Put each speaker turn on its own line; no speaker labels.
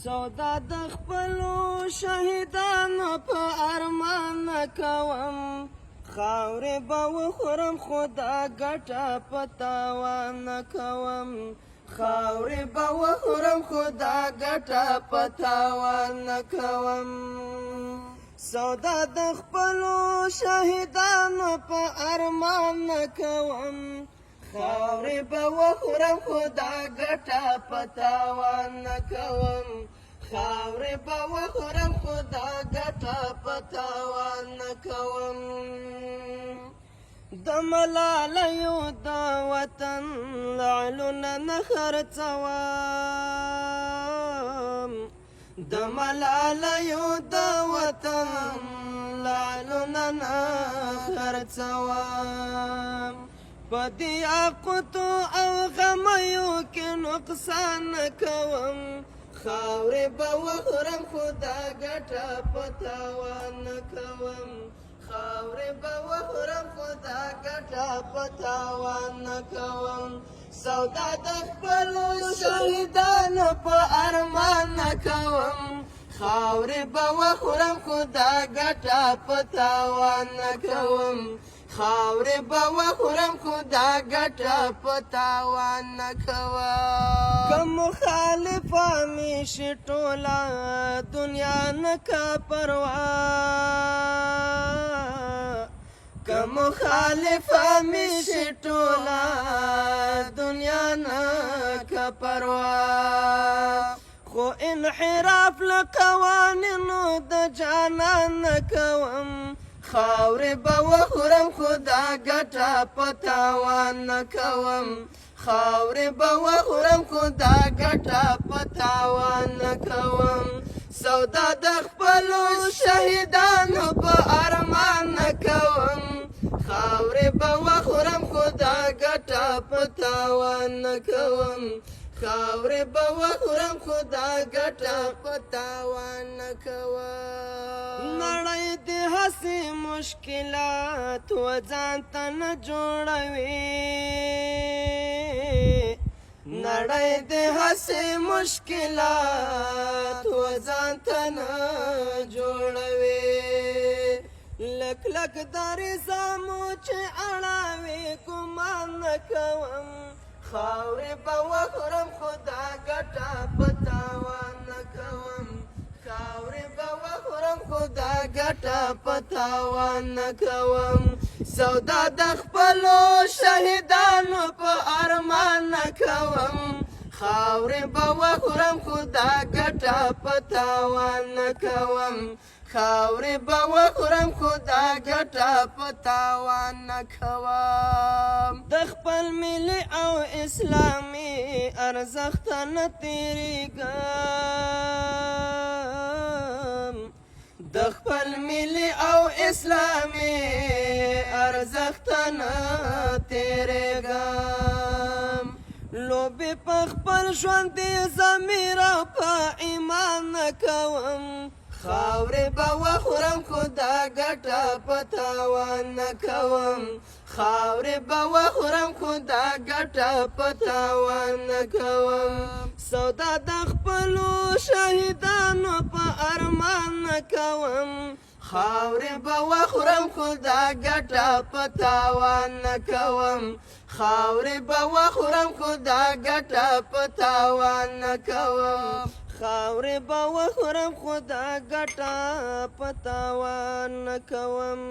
سودا د خپلو شهیدانو په ارمان نه کوم خاورې به وخورم خو دا ګټه په تاوان نه کوم خاورې به وخورم خو دا ګټه په تاوان نه کوم سودا د خپلو شهیدانو په ارمان نه کوم خاورې به وخورم خو دا ګټه په تاوان نه کوم خاورې به وخورم خو دا ګټه په تاوان نه کوم د ملالیو د وطن لعلونه نه خرڅوم د ملالیو د وطن لعلونه نه خرڅوم په دې اقتو او غمیو کې نقصان نه کوم خاورې به وخورم خو دا ګټه په تاوان نه کوم خاورې به وخورم خو دا ګټه په تاوان نه کوم سودا د خپلو شهیدانو په ارمان نه کوم خاورې به وخورم خو دا ګټه په تاوان نه کوم خاورې به وخورم خو دا ګټه په تاوان نه کوم که مخالفه مې شي ټوله دنیا نه کا پروا که مخالفه مې شي ټوله دنیا نه کا پروا خو انحراف له قوانینو د جانان نه کوم خاورې به وخورم خو دا ګټه په تاوان نه کوم خاورې به وخورم خو دا ګټه په تاوان نه کوم سودا د خپلو شهیدانو په ارمان نه کوم خاورې به وخورم خو دا ګټه په تاوان نه کوم خاورې به وخورم خو دا ګټه په تاوان نه کوم نړۍ د هسې مشکلات و ځان ته نه جوړوي نړۍ د هسې مشکلات و ځان ته نه جوړوي لک لک دارې زامو چې اړاوي ګمان نه کوم خاورې به وخورم خو دا ګټه په تاوان نه کوم خاورې به وخورم خو دا ګټه په تاوان نه کوم سودا د خپلو شهیدانو په ارمان نه کوم خاورې به وخورم خو دا ګټه په تاوان نه کوم خاورې به وخورم خو دا ګټه په تاوان نه کوم د خپل ملي او اسلامي ارزښت نه تېرېږم د خپل ملي او اسلامي ارزښت نه تېرېږم لوبې په خپل ژوند ضمیر او په ایمان نه کوم خاورې به وخورم خو دا ګټه په تاوان نه کوم خاورې به وخورم خو دا ګټه په تاوان نه کوم سودا د خپلو شهیدانو په ارمان نه کوم خاورې به وخورم خو دا ګټه په تاوان نه کوم خاورې به وخورم خو دا ګټه په تاوان نه کوم خاورې به وخورم خو دا ګټه په تاوان نه کوم